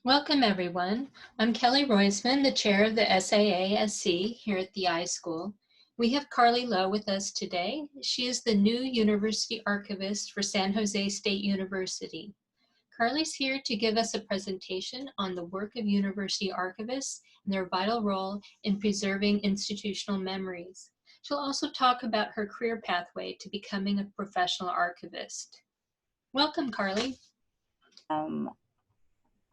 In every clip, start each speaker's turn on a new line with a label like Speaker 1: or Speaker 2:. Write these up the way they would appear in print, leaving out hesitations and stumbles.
Speaker 1: Welcome, everyone. I'm Kelli Roisman, the chair of the SAASC here at the iSchool. We have Carli Lowe with us today. She is the new University Archivist for San Jose State University. Carli's here to give us a presentation on the work of University Archivists and their vital role in preserving institutional memories. She'll also talk about her career pathway to becoming a professional archivist. Welcome, Carli.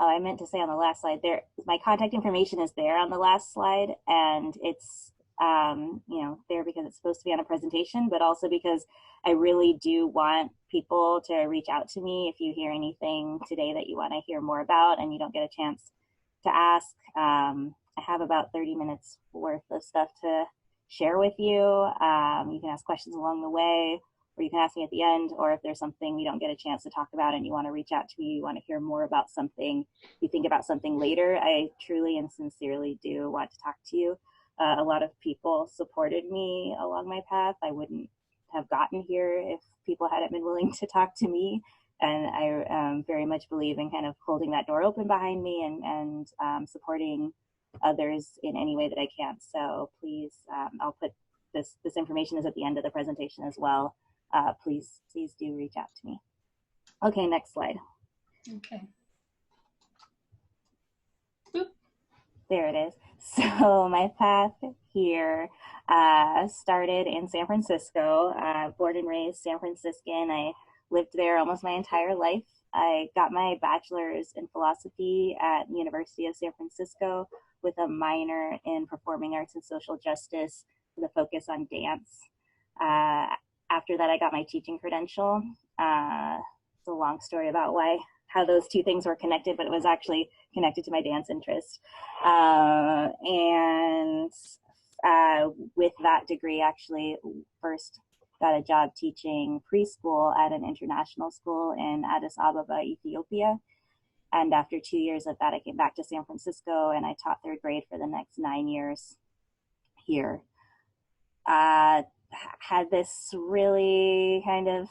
Speaker 2: I meant to say on the last slide there, my contact information is there on the last slide, and it's there because it's supposed to be on a presentation, but also because I really do want people to reach out to me if you hear anything today that you want to hear more about and you don't get a chance to ask. I have about 30 minutes worth of stuff to share with you. You can ask questions along the way, or you can ask me at the end, or if there's something we don't get a chance to talk about and you want to reach out to me, you want to hear more about something, you think about something later, I truly and sincerely do want to talk to you. A lot of people supported me along my path. I wouldn't have gotten here if people hadn't been willing to talk to me. And I very much believe in kind of holding that door open behind me and supporting others in any way that I can. So please, I'll put this information is at the end of the presentation as well. Please do reach out to me. Okay, next slide.
Speaker 1: Okay.
Speaker 2: Boop. There it is. So my path here started in San Francisco, born and raised San Franciscan. I lived there almost my entire life. I got my bachelor's in philosophy at the University of San Francisco with a minor in performing arts and social justice with a focus on dance. After that, I got my teaching credential. It's a long story about how those two things were connected, but it was actually connected to my dance interest. With that degree, actually first got a job teaching preschool at an international school in Addis Ababa, Ethiopia. And after 2 years of that, I came back to San Francisco and I taught third grade for the next 9 years here. Had this really kind of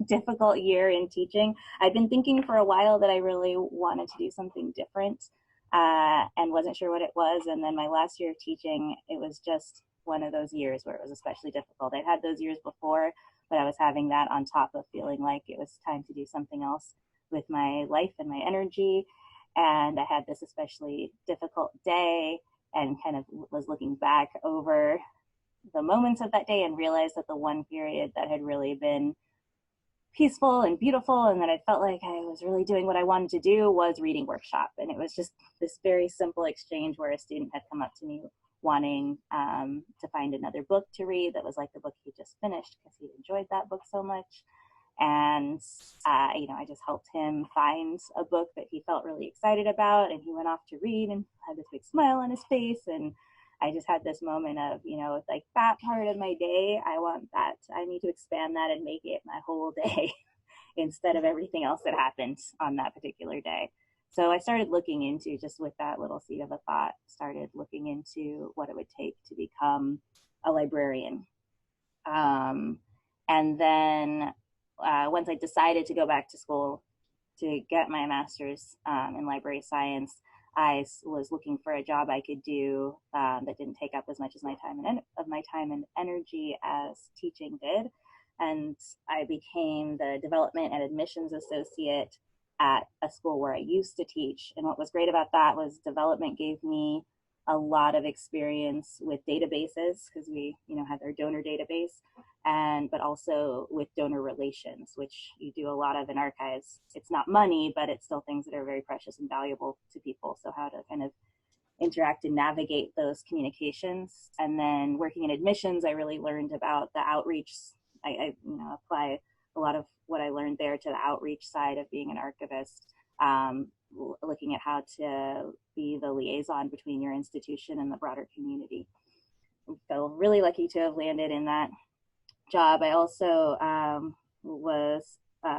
Speaker 2: difficult year in teaching. I'd been thinking for a while that I really wanted to do something different and wasn't sure what it was. And then my last year of teaching, it was just one of those years where it was especially difficult. I'd had those years before, but I was having that on top of feeling like it was time to do something else with my life and my energy. And I had this especially difficult day and kind of was looking back over the moments of that day and realized that the one period that had really been peaceful and beautiful and that I felt like I was really doing what I wanted to do was reading workshop. And it was just this very simple exchange where a student had come up to me wanting to find another book to read that was like the book he just finished because he enjoyed that book so much. And I just helped him find a book that he felt really excited about, and he went off to read and had this big smile on his face. And I just had this moment of, like that part of my day, I want that. I need to expand that and make it my whole day instead of everything else that happened on that particular day. So I started looking into, just with that little seed of a thought, started looking into what it would take to become a librarian. And then once I decided to go back to school to get my master's in library science, I was looking for a job I could do that didn't take up as much as my time and energy as teaching did. And I became the development and admissions associate at a school where I used to teach. And what was great about that was development gave me a lot of experience with databases, because we had our donor database, but also with donor relations, which you do a lot of in archives. It's not money, but it's still things that are very precious and valuable to people. So how to kind of interact and navigate those communications. And then working in admissions, I really learned about the outreach. I apply a lot of what I learned there to the outreach side of being an archivist, looking at how to be the liaison between your institution and the broader community. I feel really lucky to have landed in that job. I also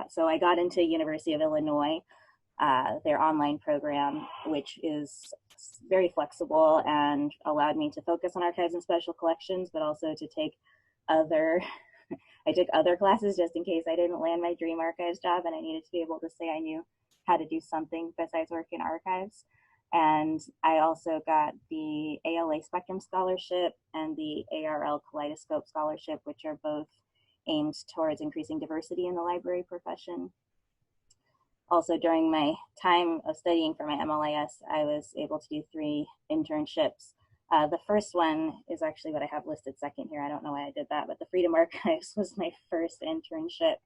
Speaker 2: so I got into University of Illinois, their online program, which is very flexible and allowed me to focus on archives and special collections, but also to take I took other classes just in case I didn't land my dream archives job and I needed to be able to say I knew how to do something besides work in archives. And I also got the ALA Spectrum Scholarship and the ARL Kaleidoscope Scholarship, which are both aimed towards increasing diversity in the library profession. Also, during my time of studying for my MLIS, I was able to do 3 internships. The first one is actually what I have listed second here. I don't know why I did that, but the Freedom Archives was my first internship.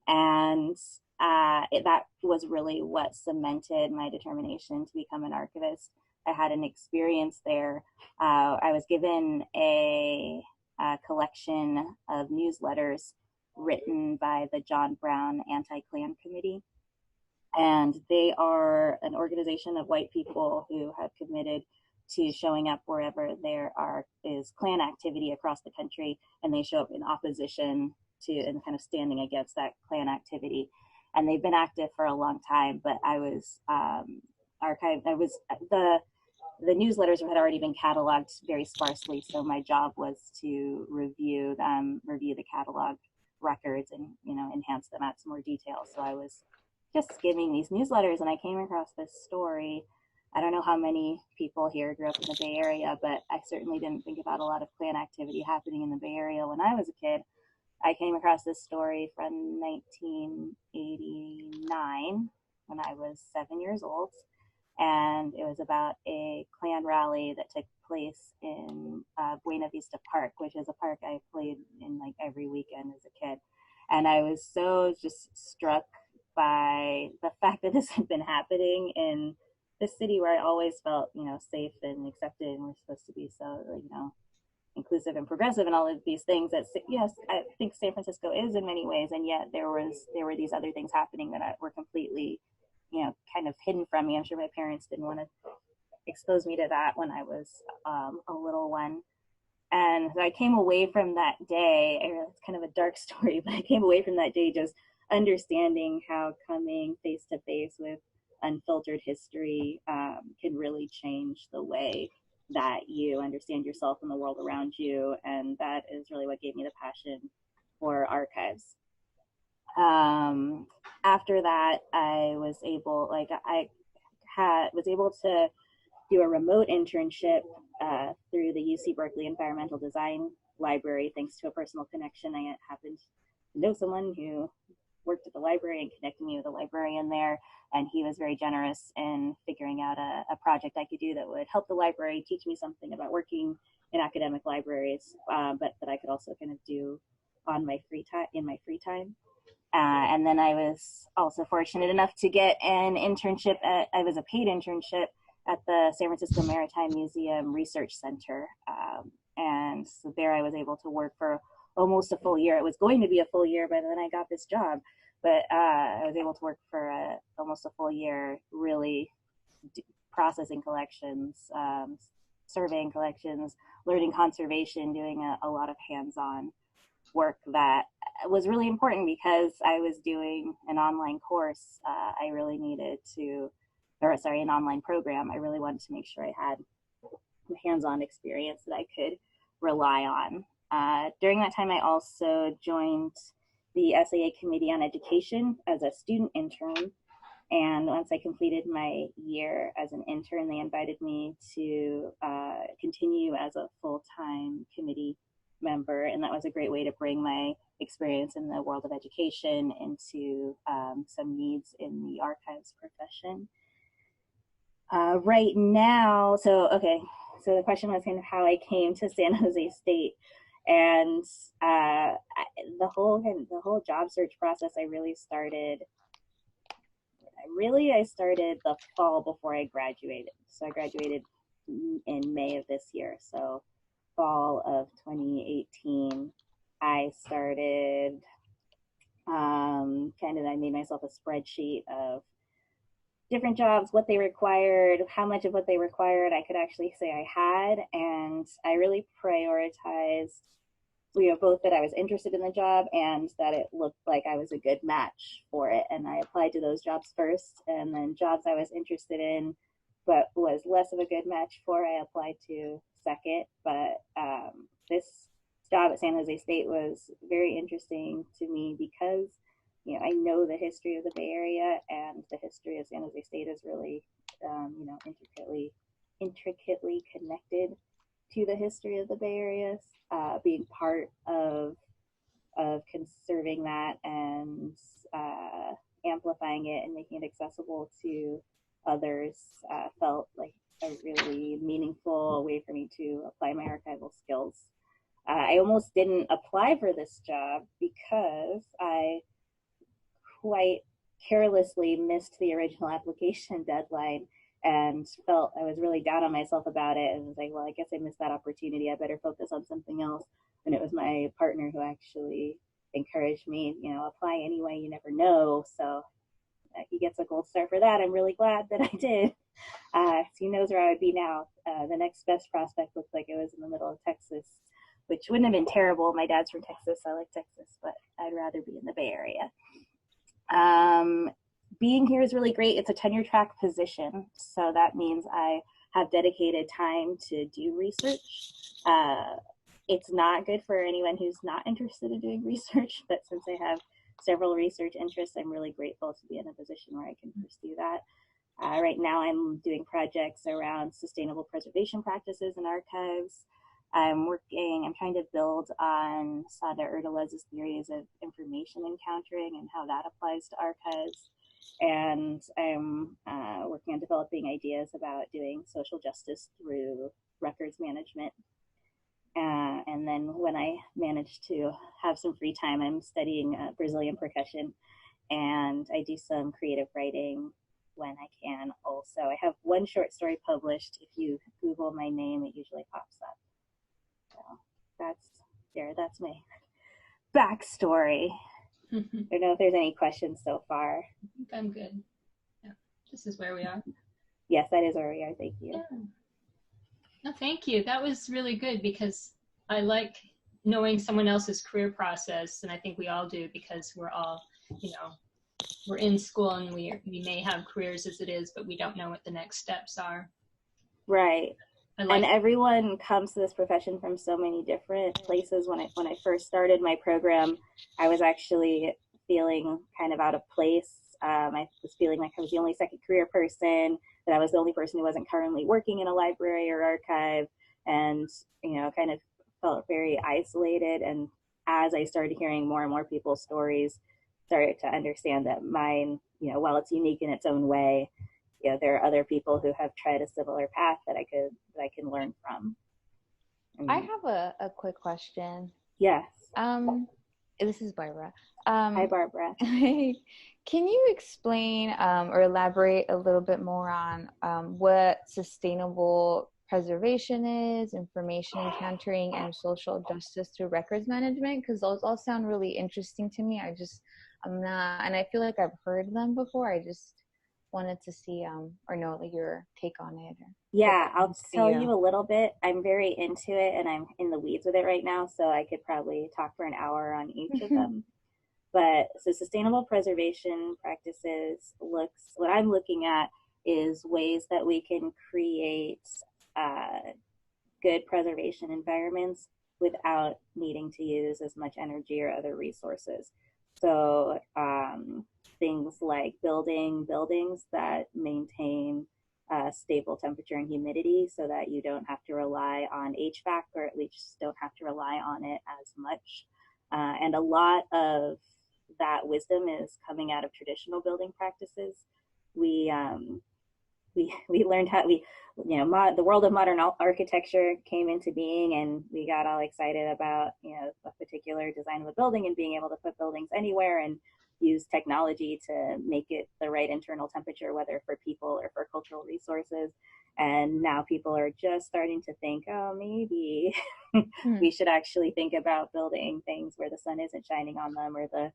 Speaker 2: And that was really what cemented my determination to become an archivist. I had an experience there. I was given a collection of newsletters written by the John Brown Anti-Klan Committee. And they are an organization of white people who have committed to showing up wherever there is Klan activity across the country, and they show up in opposition to and kind of standing against that Klan activity. And they've been active for a long time, but I was archived. The newsletters had already been cataloged very sparsely, so my job was to review them, review the catalog records, and enhance them, add some more detail. So I was just skimming these newsletters, and I came across this story. I don't know how many people here grew up in the Bay Area, but I certainly didn't think about a lot of Klan activity happening in the Bay Area when I was a kid. I came across this story from 1989 when I was 7 years old, and it was about a Klan rally that took place in Buena Vista Park, which is a park I played in like every weekend as a kid. And I was so just struck by the fact that this had been happening in this city where I always felt, safe and accepted, and we're supposed to be so, inclusive and progressive and all of these things that, yes, I think San Francisco is in many ways, and yet there were these other things happening that were completely, kind of hidden from me. I'm sure my parents didn't want to expose me to that when I was a little one. And so I came away from that day, it's kind of a dark story, but I came away from that day just understanding how coming face to face with unfiltered history can really change the way that you understand yourself and the world around you. And that is really what gave me the passion for archives. After that, I was able to do a remote internship through the UC Berkeley Environmental Design Library, thanks to a personal connection. I happened to know someone who worked at the library and connected me with a librarian there, and he was very generous in figuring out a project I could do that would help the library, teach me something about working in academic libraries, but that I could also kind of do on my free time. And then I was also fortunate enough to get an internship I was a paid internship at the San Francisco Maritime Museum Research Center. And so there I was able to work for almost a full year. It was going to be a full year by then I got this job, but I was able to work for almost a full year, really processing collections, surveying collections, learning conservation, doing a lot of hands-on work that was really important because I was doing an online course. I really needed to, an online program. I really wanted to make sure I had hands-on experience that I could rely on. During that time, I also joined the SAA Committee on Education as a student intern. And once I completed my year as an intern, they invited me to continue as a full-time committee member. And that was a great way to bring my experience in the world of education into some needs in the archives profession. Right now, so the question was kind of how I came to San Jose State. And the whole job search process, I started the fall before I graduated. So I graduated in May of this year. So fall of 2018, I started I made myself a spreadsheet of different jobs, what they required, how much of what they required I could actually say I had. And I really prioritized, both that I was interested in the job and that it looked like I was a good match for it. And I applied to those jobs first, and then jobs I was interested in but was less of a good match for, I applied to second. But this job at San Jose State was very interesting to me because I know the history of the Bay Area, and the history of San Jose State is really, intricately connected to the history of the Bay Area. Being part of conserving that and amplifying it and making it accessible to others felt like a really meaningful way for me to apply my archival skills. I almost didn't apply for this job because I quite carelessly missed the original application deadline and felt I was really down on myself about it, and was like, well, I guess I missed that opportunity. I better focus on something else. And it was my partner who actually encouraged me, apply anyway, you never know. So he gets a gold star for that. I'm really glad that I did. So he knows where I would be now. The next best prospect looked like it was in the middle of Texas, which wouldn't have been terrible. My dad's from Texas. I like Texas, but I'd rather be in the Bay Area. Being here is really great. It's a tenure track position. So that means I have dedicated time to do research. It's not good for anyone who's not interested in doing research, but since I have several research interests, I'm really grateful to be in a position where I can pursue that. Right now I'm doing projects around sustainable preservation practices in archives. I'm trying to build on Sada Erdalez's theories of information encountering and how that applies to archives. And I'm working on developing ideas about doing social justice through records management. And then when I manage to have some free time, I'm studying Brazilian percussion, and I do some creative writing when I can also. I have one short story published. If you Google my name, it usually pops up. So that's my backstory. I don't know if there's any questions so far.
Speaker 1: I think I'm good. Yeah, this is where we are.
Speaker 2: Yes, that is where we are. Thank you.
Speaker 1: Yeah. No, thank you. That was really good because I like knowing someone else's career process, and I think we all do because we're all, we're in school and we may have careers as it is, but we don't know what the next steps are.
Speaker 2: Right. And everyone comes to this profession from so many different places. When I first started my program, I was actually feeling kind of out of place. I was feeling like I was the only second career person, that I was the only person who wasn't currently working in a library or archive, and kind of felt very isolated. And as I started hearing more and more people's stories, started to understand that mine, while it's unique in its own way, there are other people who have tried a similar path that I can learn from.
Speaker 3: I have a quick question.
Speaker 2: Yes.
Speaker 3: This is Barbara.
Speaker 2: Hi, Barbara.
Speaker 3: Can you explain or elaborate a little bit more on what sustainable preservation is, information encountering, and social justice through records management? Because those all sound really interesting to me. I'm not, and I feel like I've heard them before. I just wanted to see or know your take on it.
Speaker 2: Yeah, I'll tell you a little bit. I'm very into it and I'm in the weeds with it right now, so I could probably talk for an hour on each of them. But so sustainable preservation practices what I'm looking at is ways that we can create good preservation environments without needing to use as much energy or other resources. So things like building buildings that maintain stable temperature and humidity so that you don't have to rely on HVAC, or at least don't have to rely on it as much. And a lot of that wisdom is coming out of traditional building practices. We learned how the world of modern architecture came into being, and we got all excited about a particular design of a building and being able to put buildings anywhere and use technology to make it the right internal temperature, whether for people or for cultural resources. And now people are just starting to think, oh, maybe we should actually think about building things where the sun isn't shining on them, or the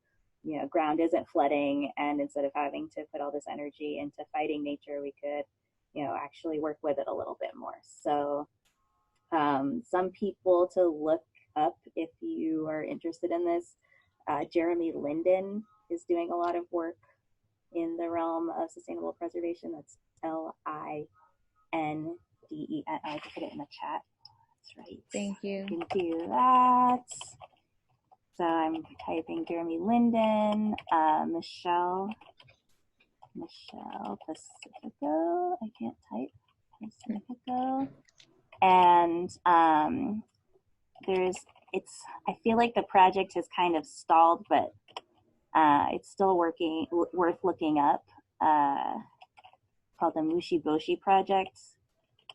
Speaker 2: ground isn't flooding. And instead of having to put all this energy into fighting nature, we could actually work with it a little bit more. So some people to look up if you are interested in this, Jeremy Linden is doing a lot of work in the realm of sustainable preservation. That's Linden. I can put it in the chat. That's right.
Speaker 3: Thank you.
Speaker 2: You can do that. So I'm typing Jeremy Linden, Michelle Pacifico. I can't type Pacifico. And I feel like the project has kind of stalled, but it's still worth looking up, called the Mushi Boshi Project.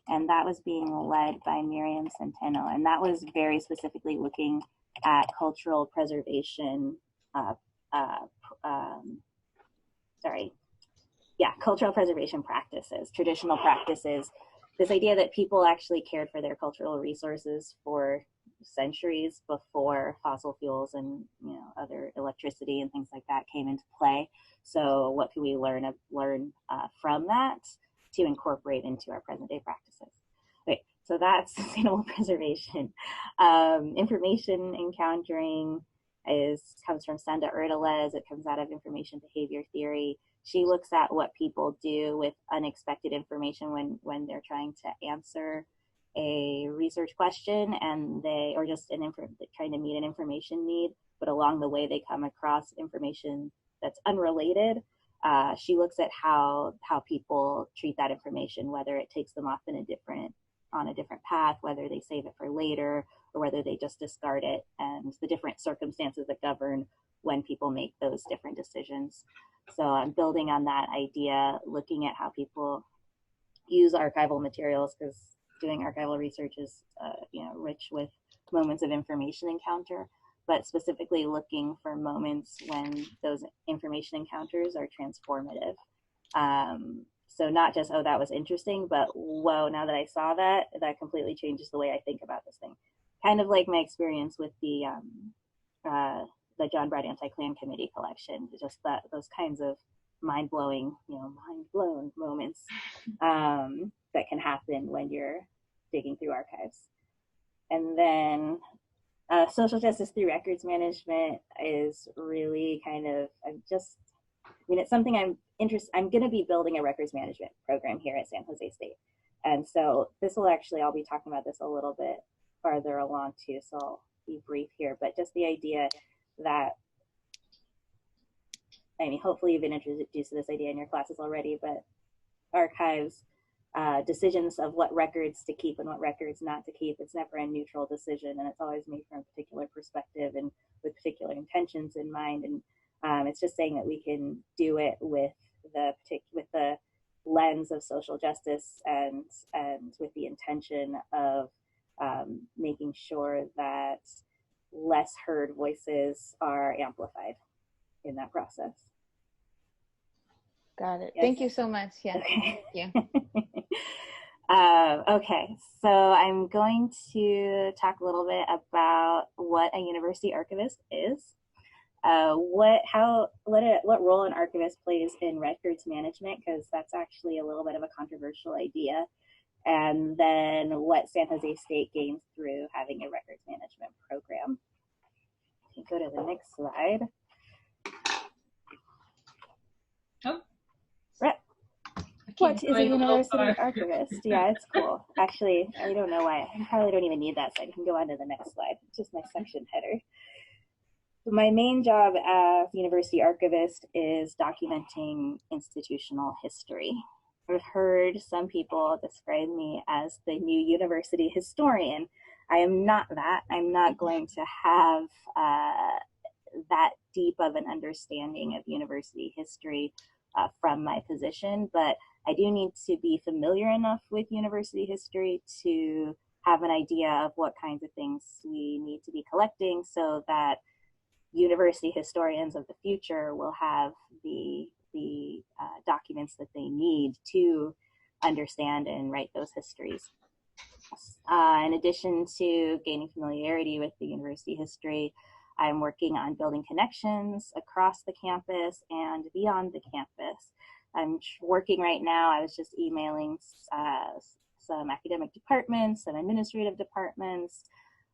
Speaker 2: And that was being led by Miriam Centeno. And that was very specifically looking at cultural preservation, cultural preservation practices, traditional practices. This idea that people actually cared for their cultural resources for centuries before fossil fuels and other electricity and things like that came into play. So what can we learn from that to incorporate into our present day practices? Okay, so that's sustainable preservation. Information encountering comes from Senda Erdelez. It comes out of information behavior theory. She looks at what people do with unexpected information when they're trying to answer a research question, and trying to meet an information need, but along the way they come across information that's unrelated. She looks at how people treat that information, whether it takes them off on a different path, whether they save it for later, or whether they just discard it, and the different circumstances that govern when people make those different decisions. So I'm building on that idea, looking at how people use archival materials, because doing archival research is rich with moments of information encounter, but specifically looking for moments when those information encounters are transformative. So not just, oh, that was interesting, but whoa, now that I saw that, that completely changes the way I think about this thing. Kind of like my experience with the John Brown Anti-Klan Committee collection, just those kinds of mind-blown moments that can happen when you're digging through archives. And then social justice through records management is really kind of, it's something I'm going to be building a records management program here at San Jose State. And so I'll be talking about this a little bit farther along too, so I'll be brief here, but just the idea that, hopefully you've been introduced to this idea in your classes already, but archives, decisions of what records to keep and what records not to keep, it's never a neutral decision, and it's always made from a particular perspective and with particular intentions in mind. And it's just saying that we can do it with the lens of social justice and with the intention of making sure that less heard voices are amplified in that process.
Speaker 3: Got it.
Speaker 2: Yes.
Speaker 3: Thank you so much. Yeah.
Speaker 2: Okay.
Speaker 3: Thank you.
Speaker 2: Okay, so I'm going to talk a little bit about what a university archivist is, what role an archivist plays in records management, because that's actually a little bit of a controversial idea, and then what San Jose State gains through having a records management program. You can go to the next slide.
Speaker 1: Oh.
Speaker 2: Right. What is a university archivist? Yeah, it's cool. Actually, I don't know why. I probably don't even need that slide. You can go on to the next slide. It's just my section header. My main job as university archivist is documenting institutional history. I've heard some people describe me as the new university historian. I am not that. I'm not going to have that deep of an understanding of university history from my position, but I do need to be familiar enough with university history to have an idea of what kinds of things we need to be collecting so that university historians of the future will have the documents that they need to understand and write those histories. In addition to gaining familiarity with the university history, I'm working on building connections across the campus and beyond the campus. I'm working right now, I was just emailing some academic departments, some administrative departments,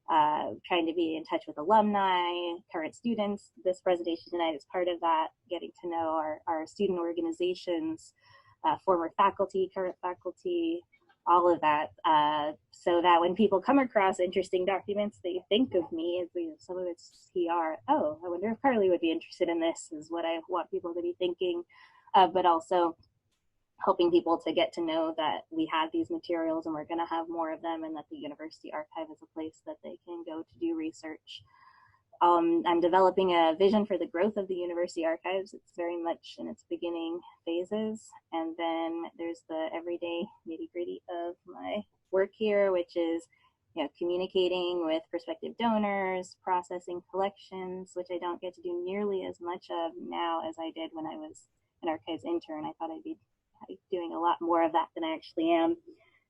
Speaker 2: trying to be in touch with alumni, current students. This presentation tonight is part of that, getting to know our student organizations, former faculty, current faculty, all of that, so that when people come across interesting documents, they think of me as, some of it's PR. Oh, I wonder if Carli would be interested in this, is what I want people to be thinking, but also helping people to get to know that we have these materials and we're going to have more of them, and that the University Archive is a place that they can go to do research. I'm developing a vision for the growth of the University Archives. It's very much in its beginning phases. And then there's the everyday nitty-gritty of my work here, which is, communicating with prospective donors, processing collections, which I don't get to do nearly as much of now as I did when I was an archives intern. I thought I'd be doing a lot more of that than I actually am.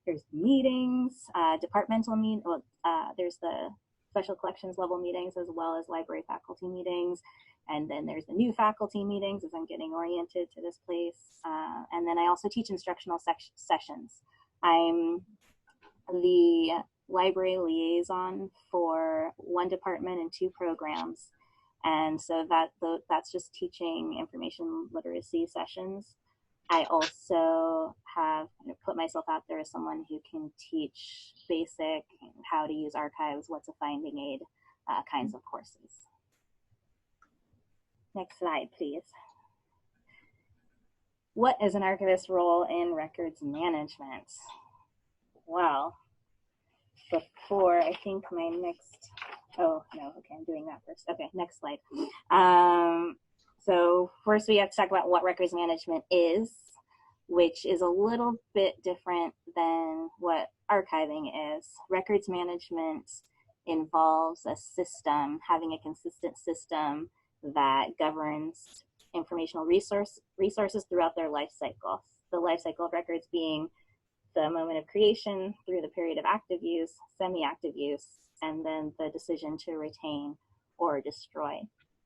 Speaker 2: There's meetings, departmental meetings. There's the special collections level meetings, as well as library faculty meetings. And then there's the new faculty meetings as I'm getting oriented to this place. And then I also teach instructional sessions. I'm the library liaison for one department and two programs. And so that's just teaching information literacy sessions. I also have put myself out there as someone who can teach basic how to use archives, what's a finding aid, kinds of courses. Next slide, please. What is an archivist's role in records management? Well, before I think my next, oh no, okay, I'm doing that first. Okay, next slide. So first we have to talk about what records management is, which is a little bit different than what archiving is. Records management involves a system, having a consistent system that governs informational resources throughout their life cycle. The life cycle of records being the moment of creation through the period of active use, semi-active use, and then the decision to retain or destroy.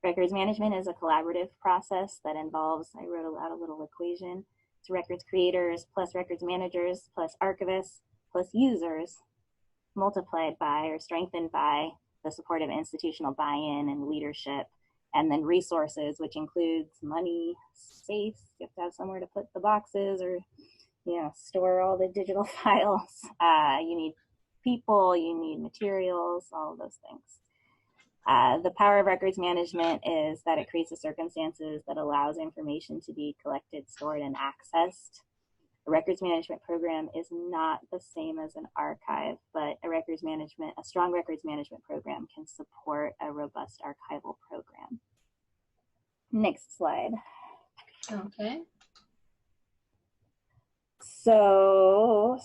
Speaker 2: Records management is a collaborative process that involves, I wrote out a little equation, it's records creators plus records managers plus archivists plus users multiplied by or strengthened by the support of institutional buy-in and leadership, and then resources, which includes money, space, you have to have somewhere to put the boxes or store all the digital files. You need people, you need materials, all of those things. The power of records management is that it creates the circumstances that allows information to be collected, stored, and accessed. A records management program is not the same as an archive, but a strong records management program can support a robust archival program. Next slide.
Speaker 1: Okay.
Speaker 2: So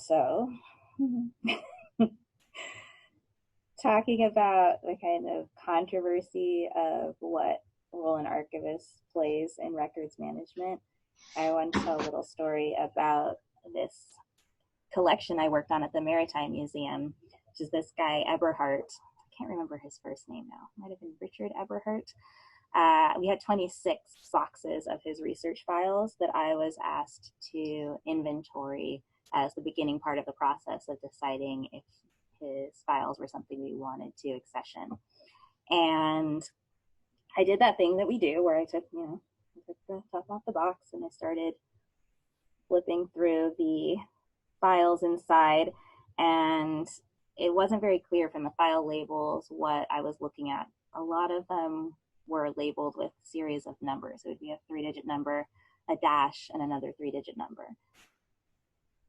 Speaker 2: talking about the kind of controversy of what role an archivist plays in records management, I want to tell a little story about this collection I worked on at the Maritime Museum, which is this guy, Eberhardt. I can't remember his first name now. Might have been Richard Eberhardt. We had 26 boxes of his research files that I was asked to inventory as the beginning part of the process of deciding if his files were something we wanted to accession. And I did that thing that we do where I took the top off the box and I started flipping through the files inside, and it wasn't very clear from the file labels what I was looking at. A lot of them were labeled with series of numbers. It would be a 3-digit number, a dash, and another 3-digit number.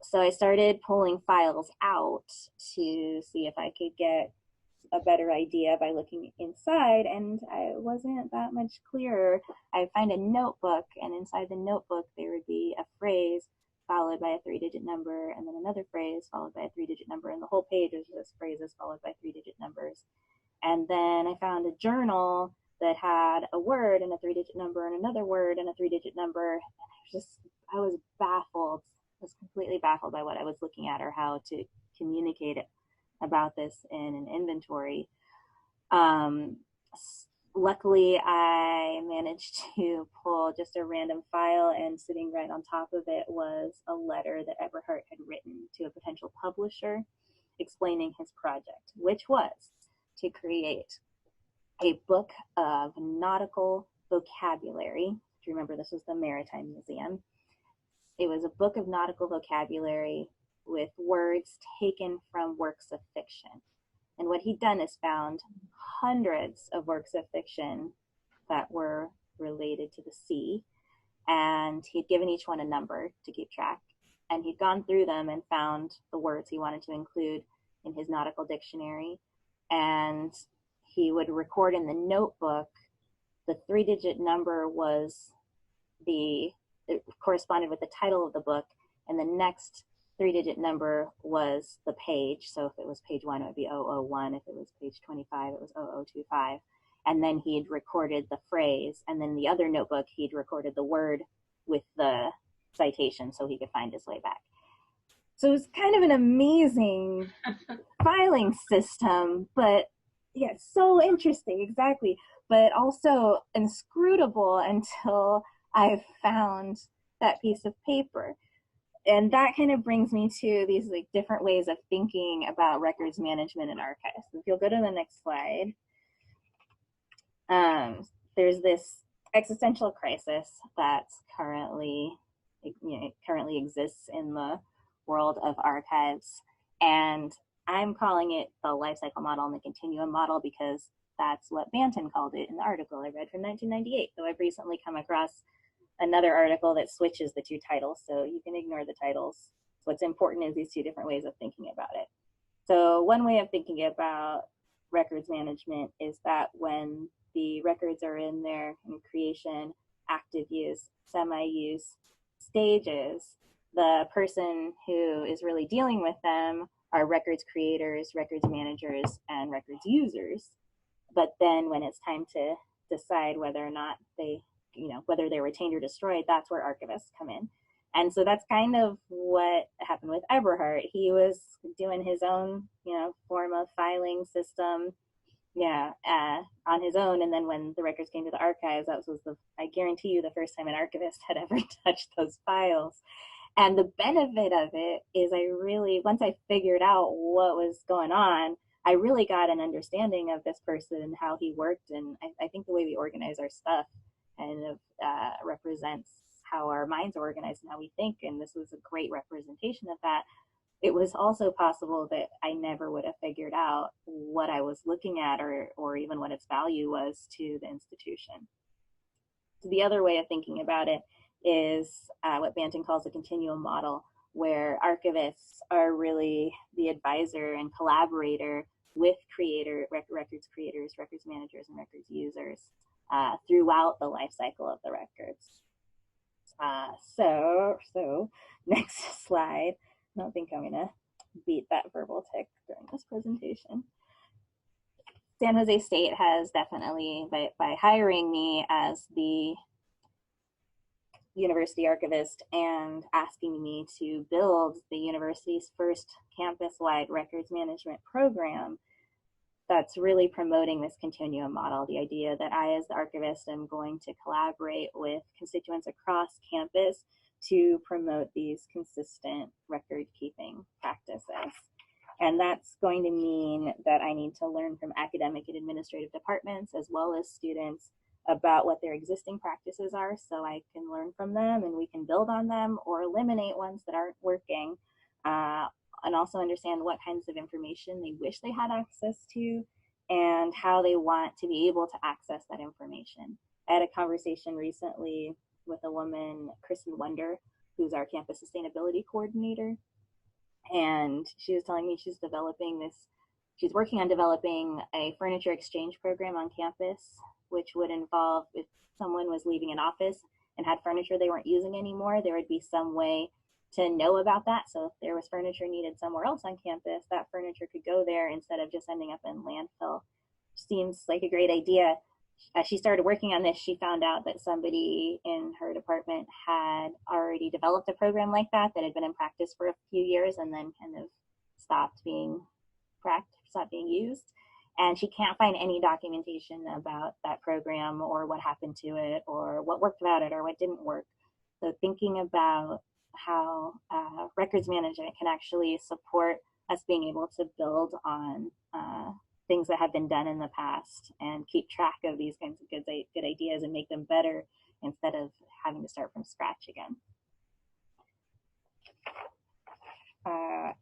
Speaker 2: So I started pulling files out to see if I could get a better idea by looking inside, and I wasn't that much clearer. I'd find a notebook, and inside the notebook there would be a phrase followed by a 3-digit number, and then another phrase followed by a 3-digit number, and the whole page was just phrases followed by 3-digit numbers. And then I found a journal that had a word and a 3-digit number and another word and a 3-digit number, and I was baffled. I was completely baffled by what I was looking at or how to communicate it about this in an inventory. Luckily, I managed to pull just a random file, and sitting right on top of it was a letter that Eberhardt had written to a potential publisher explaining his project, which was to create a book of nautical vocabulary. If you remember, this was the Maritime Museum. It was a book of nautical vocabulary with words taken from works of fiction. And what he'd done is found hundreds of works of fiction that were related to the sea, and he'd given each one a number to keep track. And he'd gone through them and found the words he wanted to include in his nautical dictionary. And he would record in the notebook, the 3-digit number was it corresponded with the title of the book, and the next 3-digit number was the page. So if it was page 1, it would be 001. If it was page 25, it was 0025. And then he'd recorded the phrase, and then the other notebook, he'd recorded the word with the citation so he could find his way back. So it was kind of an amazing filing system, but yeah, so interesting, exactly, but also inscrutable until I found that piece of paper. And that kind of brings me to these like different ways of thinking about records management and archives. If you'll go to the next slide, there's this existential crisis that's currently exists in the world of archives, and I'm calling it the life cycle model and the continuum model because that's what Banton called it in the article I read from 1998. Though I've recently come across another article that switches the two titles, so you can ignore the titles. What's important is these two different ways of thinking about it. So one way of thinking about records management is that when the records are in their creation, active use, semi-use stages, the person who is really dealing with them are records creators, records managers, and records users. But then when it's time to decide whether or not whether they're retained or destroyed, that's where archivists come in. And so that's kind of what happened with Eberhard. He was doing his own, form of filing system, on his own. And then when the records came to the archives, that was I guarantee you, the first time an archivist had ever touched those files. And the benefit of it is once I figured out what was going on, I really got an understanding of this person and how he worked. And I think the way we organize our stuff kind of represents how our minds are organized and how we think. And this was a great representation of that. It was also possible that I never would have figured out what I was looking at or even what its value was to the institution. So the other way of thinking about it is what Banton calls a continuum model, where archivists are really the advisor and collaborator with records creators, records managers, and records users throughout the life cycle of the records. So next slide. I don't think I'm gonna beat that verbal tick during this presentation. San Jose State has definitely, by hiring me as the university archivist and asking me to build the university's first campus-wide records management program, that's really promoting this continuum model, the idea that I, as the archivist, am going to collaborate with constituents across campus to promote these consistent record-keeping practices. And that's going to mean that I need to learn from academic and administrative departments as well as students about what their existing practices are, so I can learn from them and we can build on them or eliminate ones that aren't working, and also understand what kinds of information they wish they had access to and how they want to be able to access that information. I had a conversation recently with a woman, Kristen Wonder, who's our campus sustainability coordinator, and she was telling me she's working on developing a furniture exchange program on campus, which would involve, if someone was leaving an office and had furniture they weren't using anymore, there would be some way to know about that. So if there was furniture needed somewhere else on campus, that furniture could go there instead of just ending up in landfill. Seems like a great idea. As she started working on this, she found out that somebody in her department had already developed a program like that had been in practice for a few years and then kind of stopped being used. And she can't find any documentation about that program or what happened to it or what worked about it or what didn't work. So thinking about how records management can actually support us being able to build on things that have been done in the past and keep track of these kinds of good ideas and make them better instead of having to start from scratch again.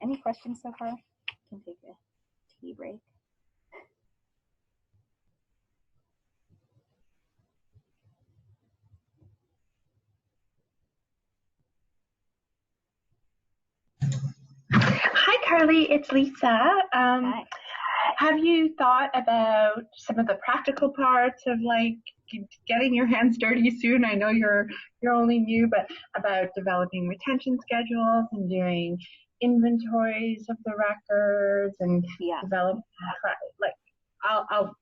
Speaker 2: Any questions so far? I can take a tea break.
Speaker 4: Hi, Carli. It's Lisa.
Speaker 2: Hi.
Speaker 4: Have you thought about some of the practical parts of like getting your hands dirty soon? I know you're only new, but about developing retention schedules and doing inventories of the records and developing like I'll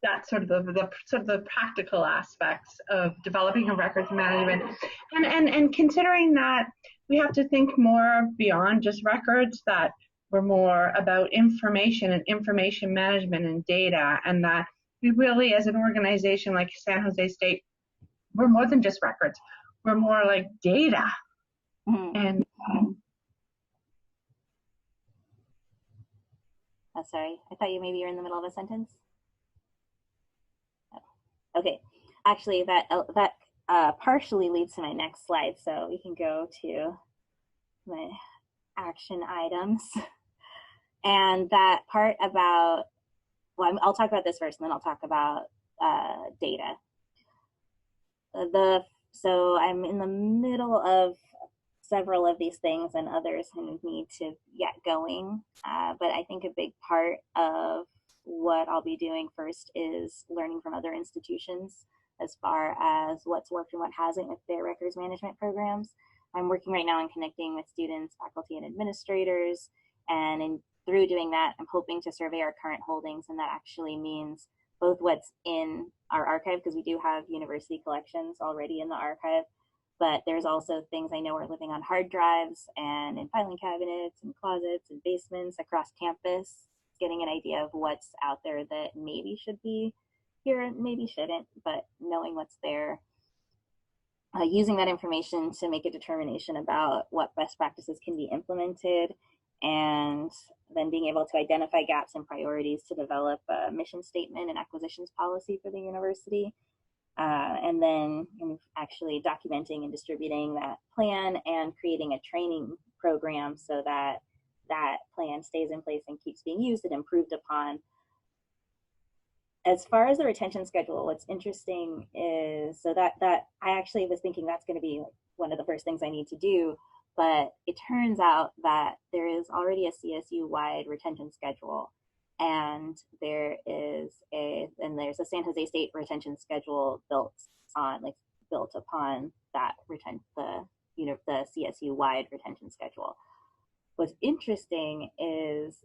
Speaker 4: that's sort of the practical aspects of developing a records management and considering that we have to think more beyond just records, that we're more about information and information management and data, and that we really, as an organization like San Jose State, we're more than just records. We're more like data.
Speaker 2: Mm-hmm.
Speaker 4: And
Speaker 2: oh, sorry, I thought you maybe you're in the middle of a sentence. Oh. Okay, actually, that partially leads to my next slide, so we can go to my action items. And that part about, well, I'll talk about this first, and then I'll talk about data. So I'm in the middle of several of these things, and others kind of need to get going. But I think a big part of what I'll be doing first is learning from other institutions as far as what's worked and what hasn't with their records management programs. I'm working right now on connecting with students, faculty, and administrators, and through doing that, I'm hoping to survey our current holdings, and that actually means both what's in our archive, because we do have university collections already in the archive, but there's also things I know are living on hard drives and in filing cabinets and closets and basements across campus, getting an idea of what's out there that maybe should be here and maybe shouldn't, but knowing what's there. Using that information to make a determination about what best practices can be implemented, and then being able to identify gaps and priorities to develop a mission statement and acquisitions policy for the university. And then actually documenting and distributing that plan and creating a training program so that that plan stays in place and keeps being used and improved upon. As far as the retention schedule, what's interesting is, so that I actually was thinking that's going to be one of the first things I need to do, but it turns out that there is already a CSU-wide retention schedule, and there's a San Jose State retention schedule built upon that the CSU-wide retention schedule. What's interesting is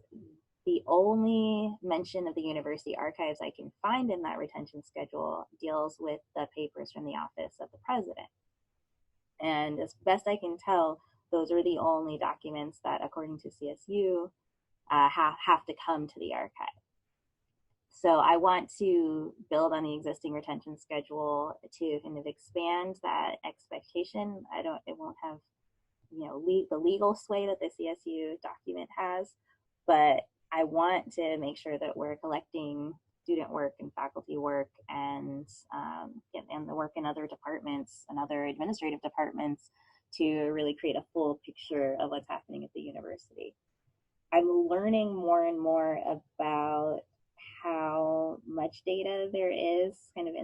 Speaker 2: the only mention of the university archives I can find in that retention schedule deals with the papers from the office of the president. And as best I can tell, those are the only documents that, according to CSU, have to come to the archive. So I want to build on the existing retention schedule to kind of expand that expectation. It won't have, the legal sway that the CSU document has, but I want to make sure that we're collecting student work and faculty work and the work in other departments and other administrative departments to really create a full picture of what's happening at the university. I'm learning more and more about how much data there is kind of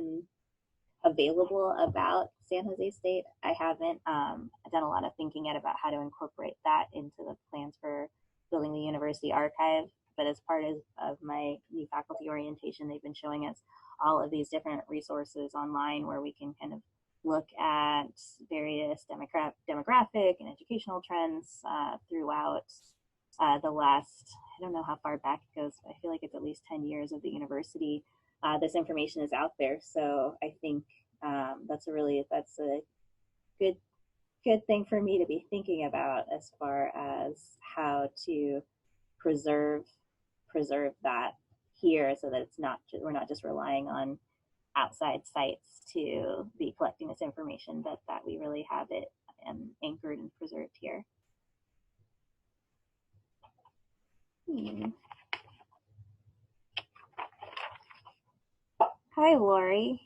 Speaker 2: available about San Jose State. I haven't done a lot of thinking yet about how to incorporate that into the plans for building the university archive, but as part of my new faculty orientation, they've been showing us all of these different resources online where we can kind of look at various demographic and educational trends throughout the last, I don't know how far back it goes, but I feel like it's at least 10 years of the university. This information is out there, so I think that's a good thing for me to be thinking about as far as how to preserve that here, so that we're not just relying on outside sites to be collecting this information, but that we really have it anchored and preserved here. Hi, Lori.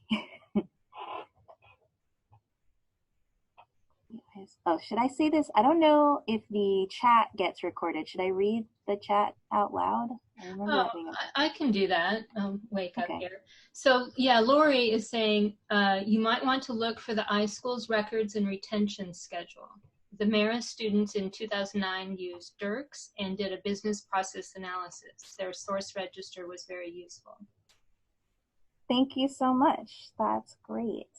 Speaker 2: I Oh, should I say this? I don't know if the chat gets recorded. Should I read the chat out loud? I remember that being
Speaker 1: I can do that. Wake up
Speaker 2: Okay.
Speaker 1: here. So yeah, Lori is saying you might want to look for the iSchool's records and retention schedule. The Marist students in 2009 used Dirks and did a business process analysis. Their source register was very useful.
Speaker 2: Thank you so much. That's great.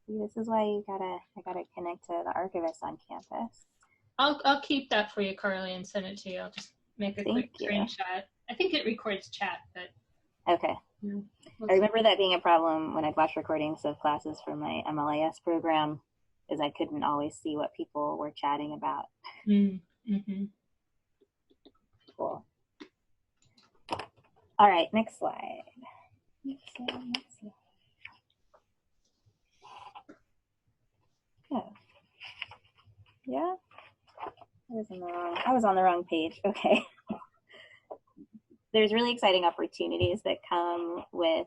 Speaker 2: See, this is why I gotta connect to the archivist on campus.
Speaker 1: I'll keep that for you, Carly, and send it to you. I'll just make a quick
Speaker 2: you.
Speaker 1: screenshot. I think it records chat, but
Speaker 2: okay. Yeah, I remember that being a problem when I'd watch recordings of classes for my MLIS program, is I couldn't always see what people were chatting about.
Speaker 1: Mm-hmm.
Speaker 2: Cool. All right, next slide. Yeah. I was on the wrong page. Okay. There's really exciting opportunities that come with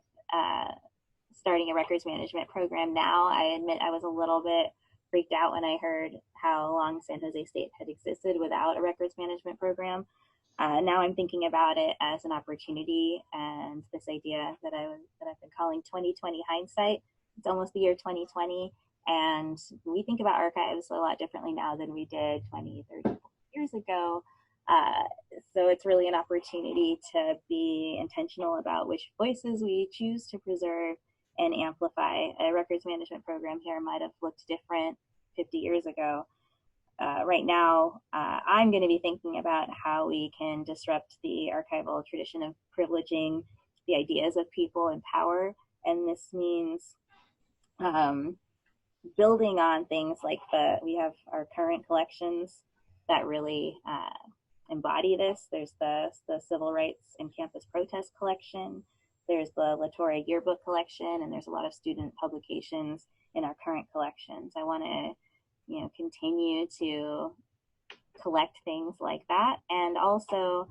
Speaker 2: starting a records management program now. I admit I was a little bit freaked out when I heard how long San Jose State had existed without a records management program. Now I'm thinking about it as an opportunity, and this idea that I've been calling 2020 hindsight. It's almost the year 2020, and we think about archives a lot differently now than we did 20, 30 years ago. So it's really an opportunity to be intentional about which voices we choose to preserve and amplify. A records management program here might have looked different 50 years ago. Right now, I'm going to be thinking about how we can disrupt the archival tradition of privileging the ideas of people in power. And this means building on things like we have our current collections that really embody this. There's the Civil Rights and Campus Protest collection. There's the Latore Yearbook collection, and there's a lot of student publications in our current collections. I want to continue to collect things like that, and also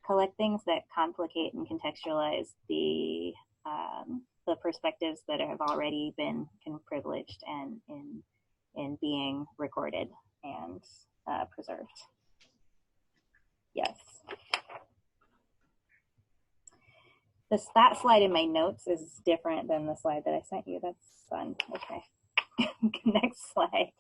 Speaker 2: collect things that complicate and contextualize the perspectives that have already been privileged and in being recorded and preserved. Yes. That slide in my notes is different than the slide that I sent you. That's fun. Okay. Next slide.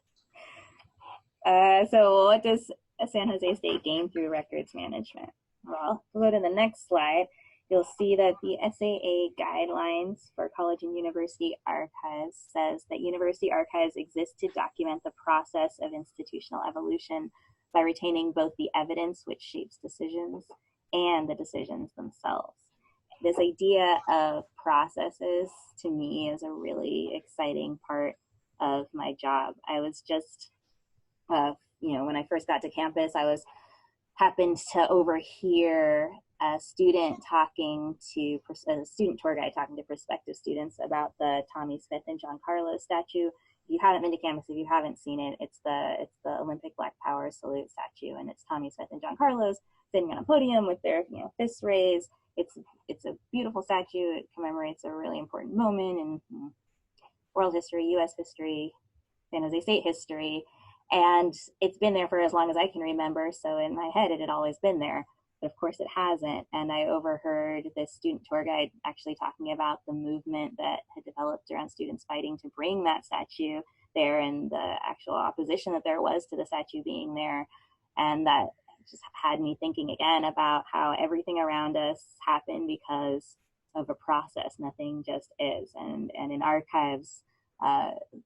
Speaker 2: So what does San Jose State gain through records management? Well, if we go to the next slide, you'll see that the SAA guidelines for college and university archives says that university archives exist to document the process of institutional evolution by retaining both the evidence which shapes decisions and the decisions themselves. This idea of processes, to me, is a really exciting part of my job. I was just when I first got to campus, happened to overhear a student student tour guide talking to prospective students about the Tommie Smith and John Carlos statue. If you haven't been to campus, if you haven't seen it, it's the Olympic Black Power salute statue, and it's Tommie Smith and John Carlos sitting on a podium with their fists raised. It's a beautiful statue. It commemorates a really important moment in world history, U.S. history, San Jose State history. And it's been there for as long as I can remember. So in my head, it had always been there. But of course it hasn't. And I overheard this student tour guide actually talking about the movement that had developed around students fighting to bring that statue there, and the actual opposition that there was to the statue being there. And that just had me thinking again about how everything around us happened because of a process. Nothing just is. And in archives,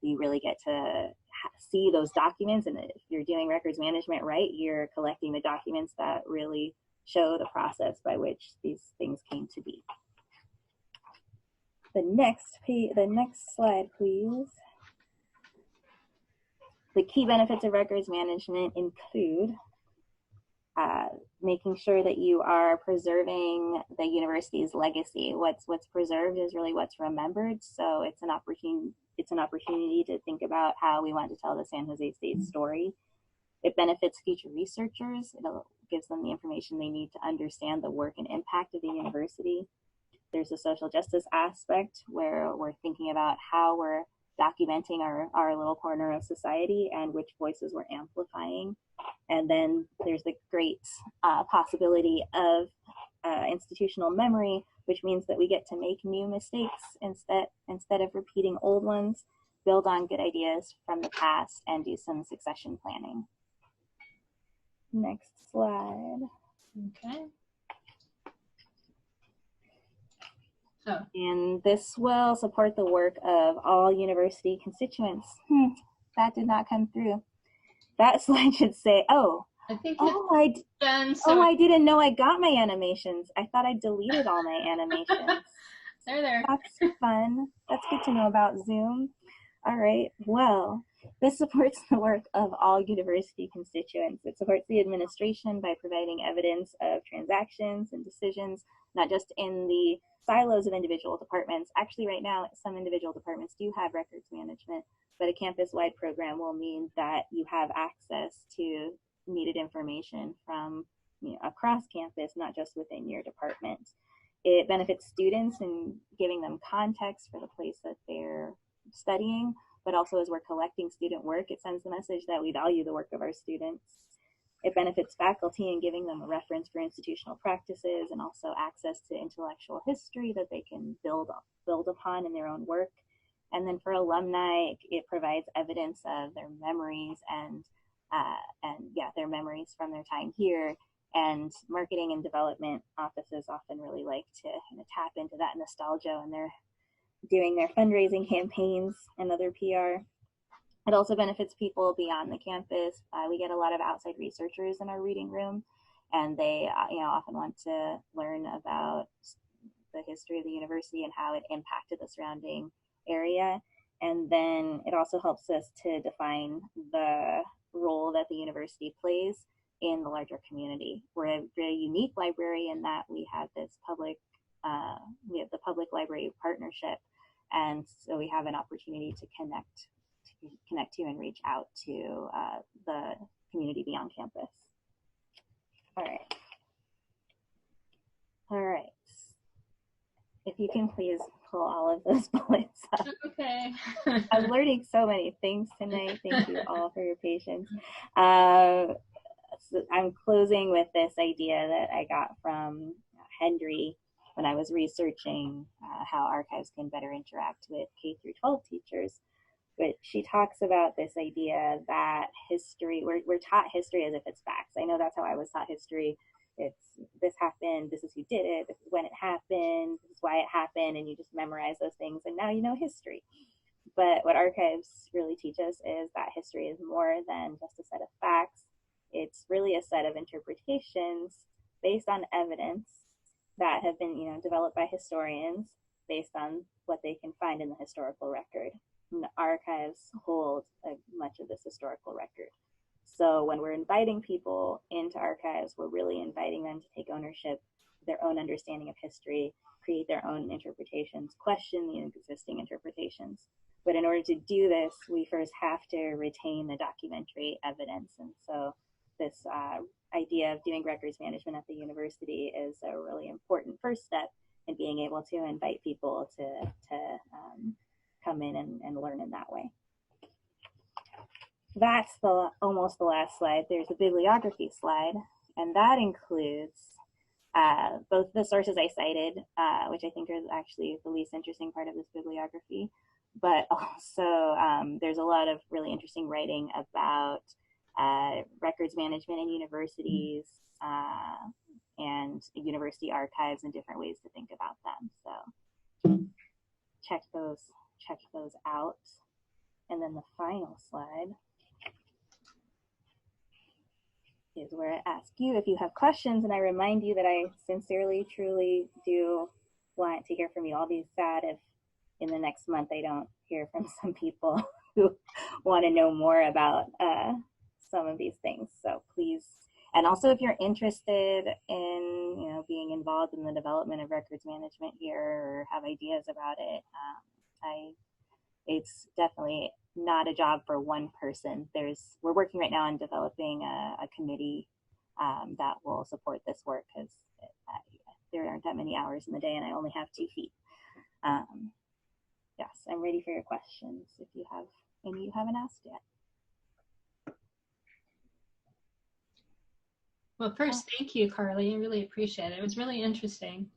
Speaker 2: you really get to see those documents, and if you're doing records management right, you're collecting the documents that really show the process by which these things came to be. The next slide, please. The key benefits of records management include making sure that you are preserving the university's legacy. What's preserved is really what's remembered. So it's an opportunity to think about how we want to tell the San Jose State story. It benefits future researchers. It gives them the information they need to understand the work and impact of the university. There's a social justice aspect where we're thinking about how we're documenting our little corner of society and which voices we're amplifying. And then there's the great possibility of institutional memory, which means that we get to make new mistakes instead of repeating old ones, build on good ideas from the past, and do some succession planning. Next slide.
Speaker 1: Okay. Oh.
Speaker 2: And this will support the work of all university constituents. That did not come through. That slide should say, I didn't know I got my animations. I thought I deleted all my animations.
Speaker 1: They're there.
Speaker 2: That's fun. That's good to know about Zoom. All right, well, this supports the work of all university constituents. It supports the administration by providing evidence of transactions and decisions, not just in the silos of individual departments. Actually, right now, some individual departments do have records management, but a campus-wide program will mean that you have access to needed information from across campus, not just within your department. It benefits students in giving them context for the place that they're studying, but also as we're collecting student work, it sends the message that we value the work of our students. It benefits faculty in giving them a reference for institutional practices and also access to intellectual history that they can build upon in their own work. And then for alumni, it provides evidence of their memories and their memories from their time here. And marketing and development offices often really like to tap into that nostalgia when they're doing their fundraising campaigns and other PR. It also benefits people beyond the campus. We get a lot of outside researchers in our reading room, and they often want to learn about the history of the university and how it impacted the surrounding area. And then it also helps us to define the role that the university plays in the larger community. We're a very unique library in that we have this public library partnership, and so we have an opportunity to connect to and reach out to the community beyond campus. All right. If you can please pull all of those bullets up.
Speaker 1: Okay.
Speaker 2: I'm learning so many things tonight. Thank you all for your patience. So I'm closing with this idea that I got from Henry when I was researching how archives can better interact with K-12 teachers. But she talks about this idea that history, we're taught history as if it's facts. I know that's how I was taught history. It's this happened, this is who did it, this is when it happened, this is why it happened, and you just memorize those things, and now you know history. But what archives really teach us is that history is more than just a set of facts. It's really a set of interpretations based on evidence that have been, developed by historians based on what they can find in the historical record. And the archives hold much of this historical record. So when we're inviting people into archives, we're really inviting them to take ownership of their own understanding of history, create their own interpretations, question the existing interpretations. But in order to do this, we first have to retain the documentary evidence. And so this idea of doing records management at the university is a really important first step in being able to invite people to come in and learn in that way. That's almost the last slide. There's a bibliography slide, and that includes both the sources I cited, which I think is actually the least interesting part of this bibliography, but also there's a lot of really interesting writing about records management in universities and university archives and different ways to think about them. So check those out. And then the final slide is where I ask you if you have questions, and I remind you that I sincerely, truly do want to hear from you. I'll be sad if in the next month I don't hear from some people who want to know more about some of these things. So please, and also if you're interested in being involved in the development of records management here or have ideas about it, it's definitely not a job for one person. We're working right now on developing a committee that will support this work, because there aren't that many hours in the day and I only have 2 feet. yes, I'm ready for your questions if you have any you haven't asked yet.
Speaker 1: Well, first, thank you, Carli. I really appreciate it. It was really interesting.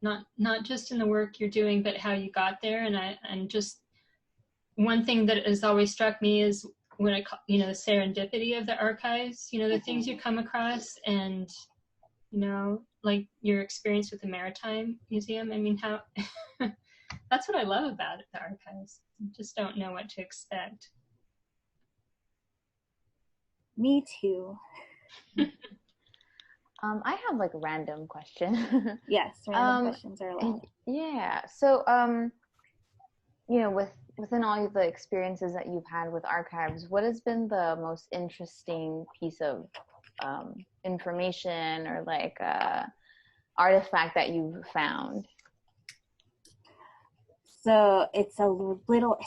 Speaker 1: Not just in the work you're doing, but how you got there. And just one thing that has always struck me is when the serendipity of the archives, the things you come across, and like your experience with the Maritime Museum. I mean, how that's what I love about the archives. You just don't know what to expect.
Speaker 2: Me too.
Speaker 3: I have like a random question.
Speaker 2: Yes, random questions are allowed.
Speaker 3: Yeah. So, within all the experiences that you've had with archives, what has been the most interesting piece of information or like artifact that you've found?
Speaker 2: So it's a little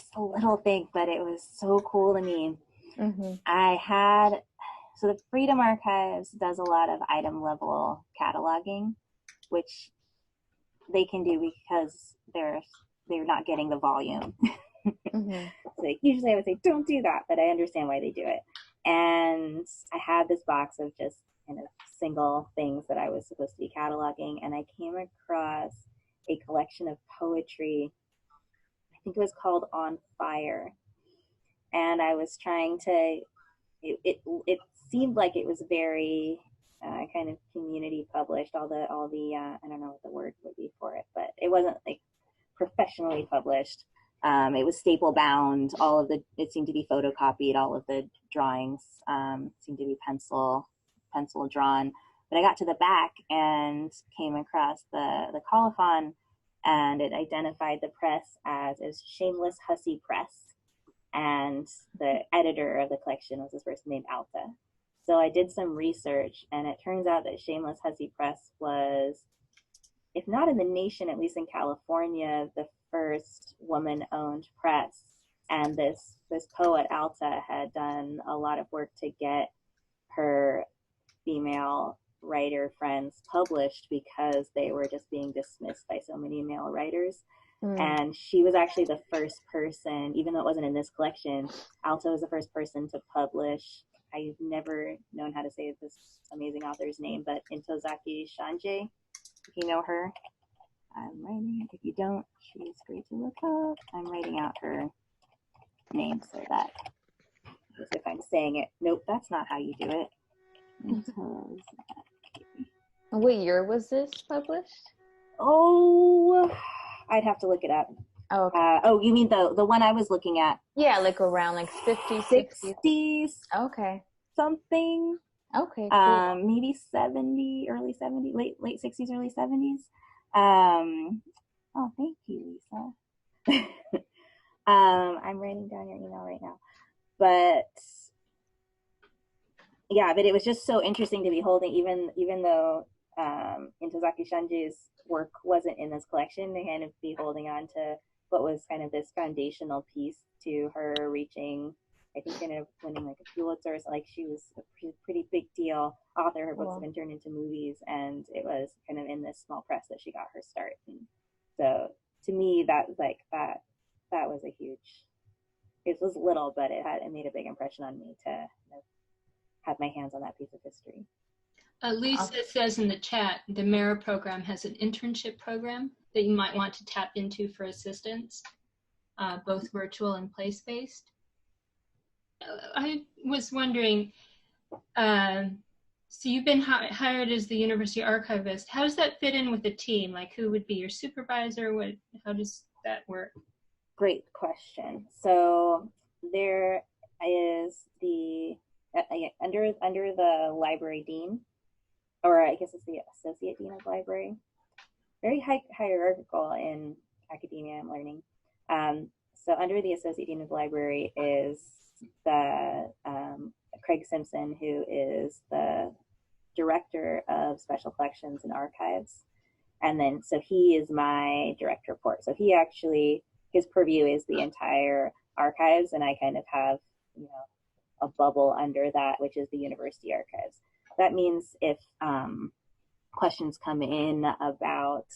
Speaker 2: thing, but it was so cool to me. Mm-hmm. So the Freedom Archives does a lot of item level cataloging, which they can do because they're not getting the volume. Mm-hmm. So usually I would say, don't do that, but I understand why they do it. And I had this box of just kind of single things that I was supposed to be cataloging, and I came across a collection of poetry. I think it was called On Fire. And I was trying to, it seemed like it was very kind of community published, all the I don't know what the word would be for it, but it wasn't like professionally published. It was staple bound. It seemed to be photocopied. All of the drawings seemed to be pencil drawn. But I got to the back and came across the colophon, and it identified the press as Shameless Hussy Press. And the editor of the collection was this person named Alta. So I did some research, and it turns out that Shameless Hussy Press was, if not in the nation, at least in California, the first woman-owned press. And this poet Alta had done a lot of work to get her female writer friends published because they were just being dismissed by so many male writers. And she was actually the first person, even though it wasn't in this collection, Alta was the first person to publish. I've never known how to say this amazing author's name, but Intozaki Shanjei, if you know her. I'm writing it. If you don't, she's great to look up. I'm writing out her name so that if I'm saying it, nope, that's not how you do it.
Speaker 3: What year was this published?
Speaker 2: Oh, I'd have to look it up.
Speaker 3: Oh, okay.
Speaker 2: You mean the one I was looking at?
Speaker 3: Yeah, like around like 50s,
Speaker 2: 60s.
Speaker 3: Okay.
Speaker 2: Something.
Speaker 3: Okay. Cool.
Speaker 2: Maybe 70, early 70s, late 60s, early 70s. Oh, thank you, Lisa. I'm writing down your email right now. But yeah, but it was just so interesting to be holding, even though Intozaki Shanjei's work wasn't in this collection, to kind of be holding on to what was kind of this foundational piece to her reaching, I think, kind of winning like a Pulitzer or something. Like, she was a pretty big deal author. Her books have been turned into movies, and it was kind of in this small press that she got her start. And so to me, that was a huge, it was little, but it made a big impression on me to have my hands on that piece of history.
Speaker 1: Lisa says in the chat, the MERA program has an internship program that you might want to tap into for assistance, both virtual and place-based. I was wondering, so you've been hired as the university archivist. How does that fit in with the team? Like, who would be your supervisor? How does that work?
Speaker 2: Great question. So there is under the library dean, or I guess it's the associate dean of library. Very hierarchical in academia and learning. So under the associate dean of library is the Craig Simpson, who is the director of special collections and archives. And then, so he is my direct report. So he actually, his purview is the entire archives, and I kind of have, a bubble under that, which is the university archives. That means if questions come in about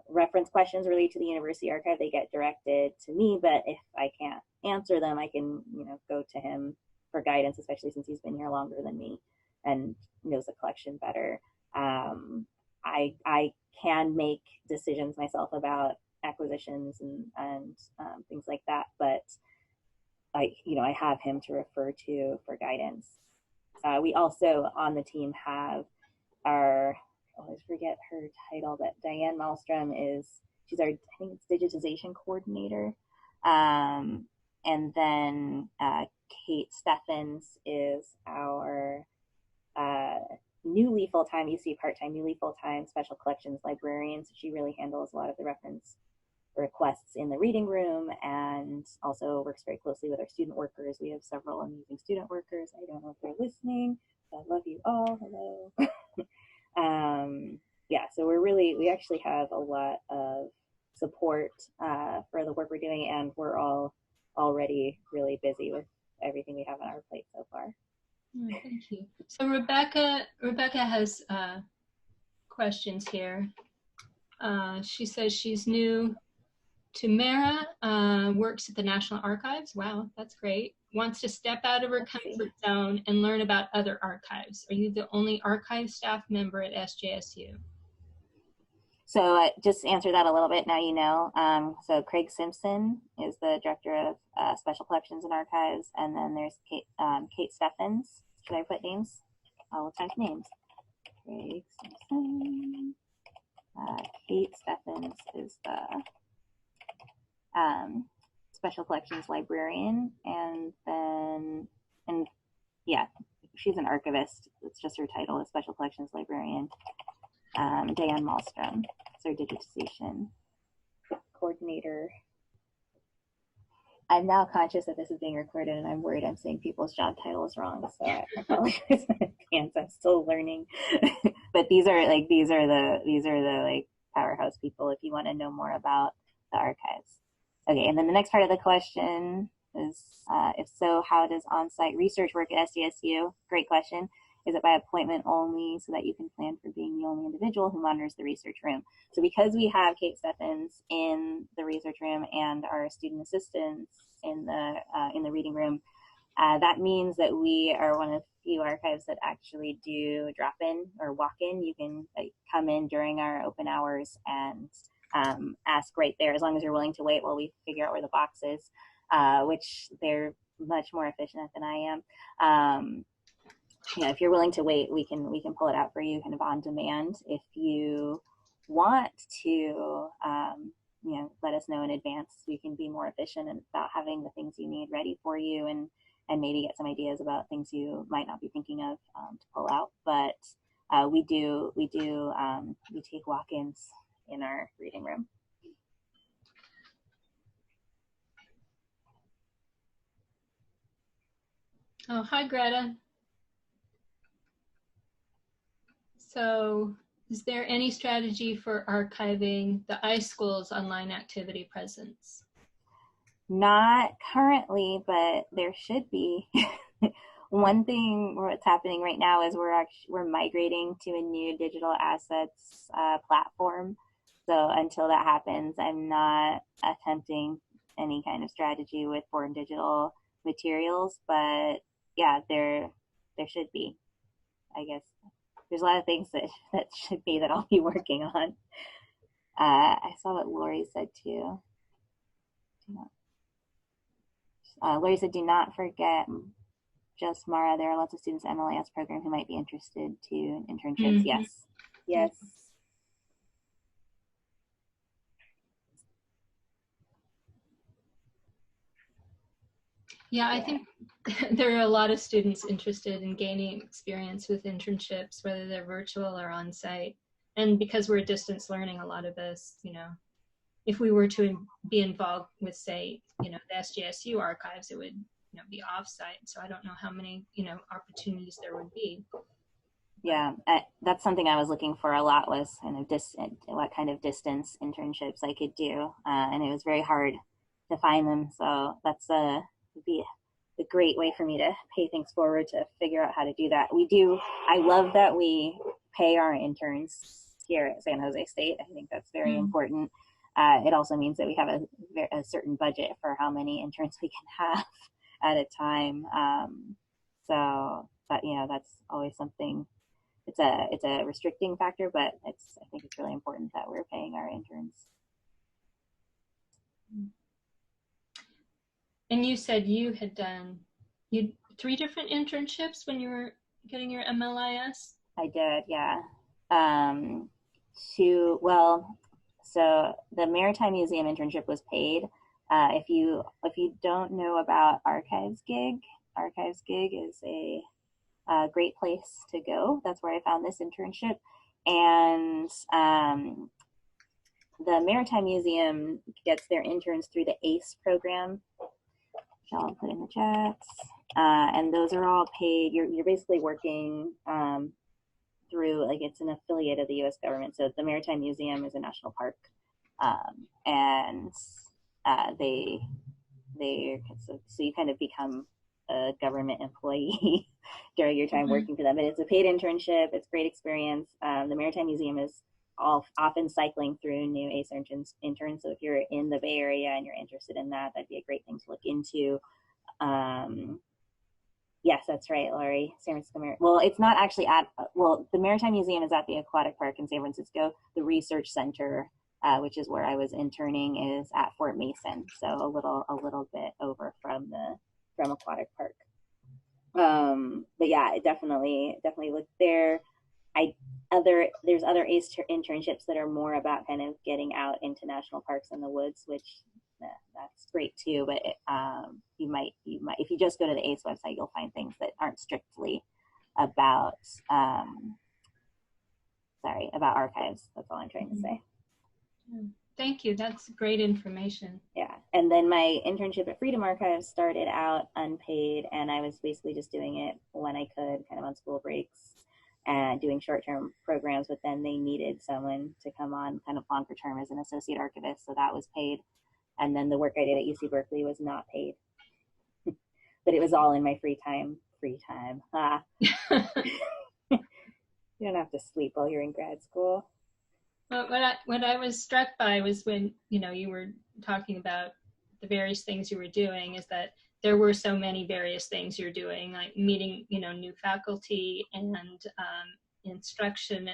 Speaker 2: reference questions related to the university archive, they get directed to me, but if I can't answer them, I can, go to him for guidance, especially since he's been here longer than me and knows the collection better. I can make decisions myself about acquisitions and things like that, but I have him to refer to for guidance. We also on the team have I always forget her title, but Diane Malmstrom she's our, I think it's digitization coordinator. And then Kate Steffens is our newly full-time, used to be part-time, newly full-time special collections librarian. So she really handles a lot of the reference requests in the reading room and also works very closely with our student workers. We have several amazing student workers. I don't know if they're listening, but I love you all. Hello. So we actually have a lot of support for the work we're doing, and we're all already really busy with everything we have on our plate so far.
Speaker 1: Oh, thank you. So Rebecca has questions here. She says she's new to Mara, works at the National Archives. Wow, that's great. Wants to step out of her comfort zone and learn about other archives. Are you the only archive staff member at SJSU?
Speaker 2: So just to answer that a little bit, now you know. So Craig Simpson is the director of special collections and archives, and then there's Kate Steffens. Should I put names? I will type names. Craig Simpson. Kate Steffens is the special collections librarian, and she's an archivist. It's just her title, is special collections librarian. Diane Malmstrom is our digitization coordinator. I'm now conscious that this is being recorded, and I'm worried I'm saying people's job titles wrong. So I apologize in advance. I'm still learning, but these are the powerhouse people if you want to know more about the archives. Okay, and then the next part of the question is, if so, how does on-site research work at SJSU? Great question. Is it by appointment only so that you can plan for being the only individual who monitors the research room? So because we have Kate Steffens in the research room and our student assistants in the reading room, that means that we are one of few archives that actually do drop-in or walk-in. You can come in during our open hours and ask right there, as long as you're willing to wait while we figure out where the box is, which they're much more efficient than I am. If you're willing to wait, we can pull it out for you kind of on demand. If you want to, let us know in advance. We can be more efficient about having the things you need ready for you, and maybe get some ideas about things you might not be thinking of to pull out. But we take walk-ins in our reading room.
Speaker 1: Oh, hi, Greta. So is there any strategy for archiving the iSchool's online activity presence?
Speaker 2: Not currently, but there should be. One thing what's happening right now is we're migrating to a new digital assets platform. So until that happens, I'm not attempting any kind of strategy with foreign digital materials. But yeah, there should be. I guess there's a lot of things that should be that I'll be working on. I saw what Lori said too. Lori said, do not forget just Mara. There are lots of students at MLAS program who might be interested too in internships. Mm-hmm. Yes.
Speaker 1: Yeah, I think there are a lot of students interested in gaining experience with internships, whether they're virtual or on-site. And because we're distance learning, a lot of us, if we were to be involved with, say, the SJSU archives, it would be off-site. So I don't know how many, opportunities there would be.
Speaker 2: Yeah, that's something I was looking for a lot, was kind of what kind of distance internships I could do. And it was very hard to find them. So that's would be a great way for me to pay things forward to figure out how to do that. I love that we pay our interns here at San Jose State. I think that's very important. It also means that we have a certain budget for how many interns we can have at a time. So, but you know, that's always something. It's a restricting factor, but I think it's really important that we're paying our interns.
Speaker 1: And you said you had done 3 different internships when you were getting your MLIS? I
Speaker 2: did, yeah. So the Maritime Museum internship was paid. If you don't know about Archives Gig is a great place to go. That's where I found this internship. And the Maritime Museum gets their interns through the ACE program, which I'll put in the chats. And those are all paid. You're basically working through, like, it's an affiliate of the U.S. government. So the Maritime Museum is a national park, and so you kind of become a government employee during your time working for them. But it's a paid internship. It's a great experience. The Maritime Museum is often cycling through new ACE interns. So if you're in the Bay Area and you're interested in that, that'd be a great thing to look into. Yes, that's right, Laurie. San Francisco well, it's not actually the Maritime Museum is at the Aquatic Park in San Francisco. The research center, which is where I was interning, is at Fort Mason. So a little bit over from Aquatic Park. But yeah, definitely look there. There's other ACE internships that are more about kind of getting out into national parks and the woods, which that's great too. But you might if you just go to the ACE website, you'll find things that aren't strictly about archives. That's all I'm trying to say.
Speaker 1: Thank you. That's great information.
Speaker 2: Yeah. And then my internship at Freedom Archives started out unpaid, and I was basically just doing it when I could, kind of on school breaks and doing short-term programs, but then they needed someone to come on kind of longer term as an associate archivist, so that was paid. And then the work I did at UC Berkeley was not paid, but it was all in my free time. You don't have to sleep while you're in grad school.
Speaker 1: Well, what I was struck by was when, you were talking about the various things you were doing, is that there were so many various things you're doing, like meeting, new faculty and instruction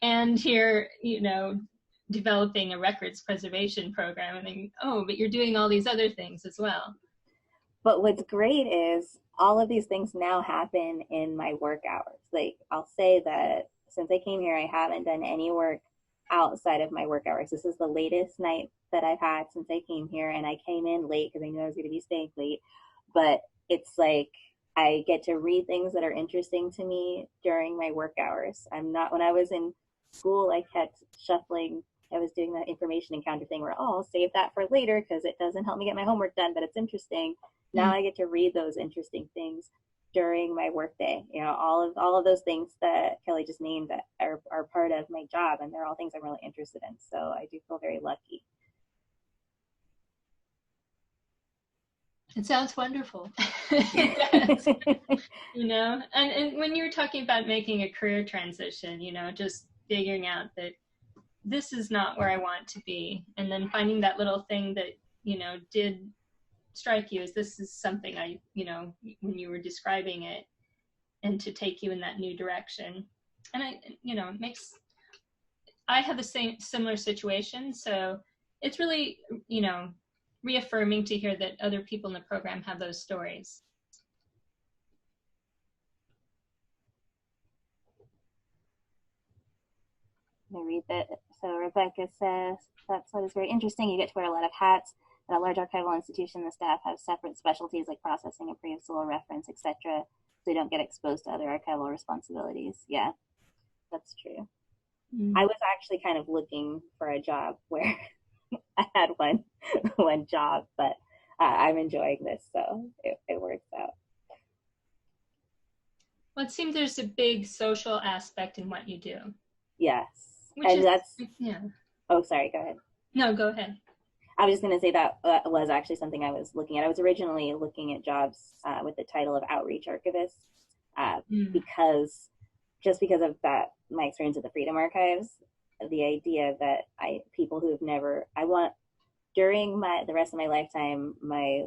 Speaker 1: and here, developing a records preservation program. And then, but you're doing all these other things as well.
Speaker 2: But what's great is all of these things now happen in my work hours. Like, I'll say that since I came here, I haven't done any work outside of my work hours. This is the latest night that I've had since I came here, and I came in late because I knew I was going to be staying late. But it's like I get to read things that are interesting to me during my work hours. When I was in school, I kept shuffling. I was doing the information encounter thing where, I'll save that for later because it doesn't help me get my homework done, but it's interesting. Now I get to read those interesting things during my workday. All of those things that Kelli just named that are part of my job, and they're all things I'm really interested in. So I do feel very lucky.
Speaker 1: It sounds wonderful. Yes. And when you were talking about making a career transition, just figuring out that this is not where I want to be, and then finding that little thing that, did strike you as this is something I, when you were describing it, and to take you in that new direction. And I have the similar situation. So it's really, reaffirming to hear that other people in the program have those stories.
Speaker 2: I read that. So Rebecca says, that's what is very interesting. You get to wear a lot of hats. At a large archival institution, the staff have separate specialties like processing, appraisal, reference, etc. So they don't get exposed to other archival responsibilities. Yeah, that's true. I was actually kind of looking for a job where I had one job, but I'm enjoying this, so it works out.
Speaker 1: Well, it seems there's a big social aspect in what you do.
Speaker 2: Yes.
Speaker 1: Yeah.
Speaker 2: Oh, sorry, go ahead.
Speaker 1: No, go ahead.
Speaker 2: I was just going to say that was actually something I was looking at. I was originally looking at jobs with the title of outreach archivist because just because of that, my experience at the Freedom Archives, the idea that people who have never, I want, during the rest of my lifetime, my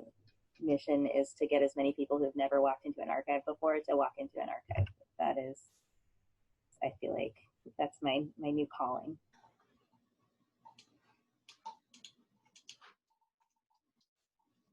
Speaker 2: mission is to get as many people who've never walked into an archive before to walk into an archive. That is, I feel like that's my new calling.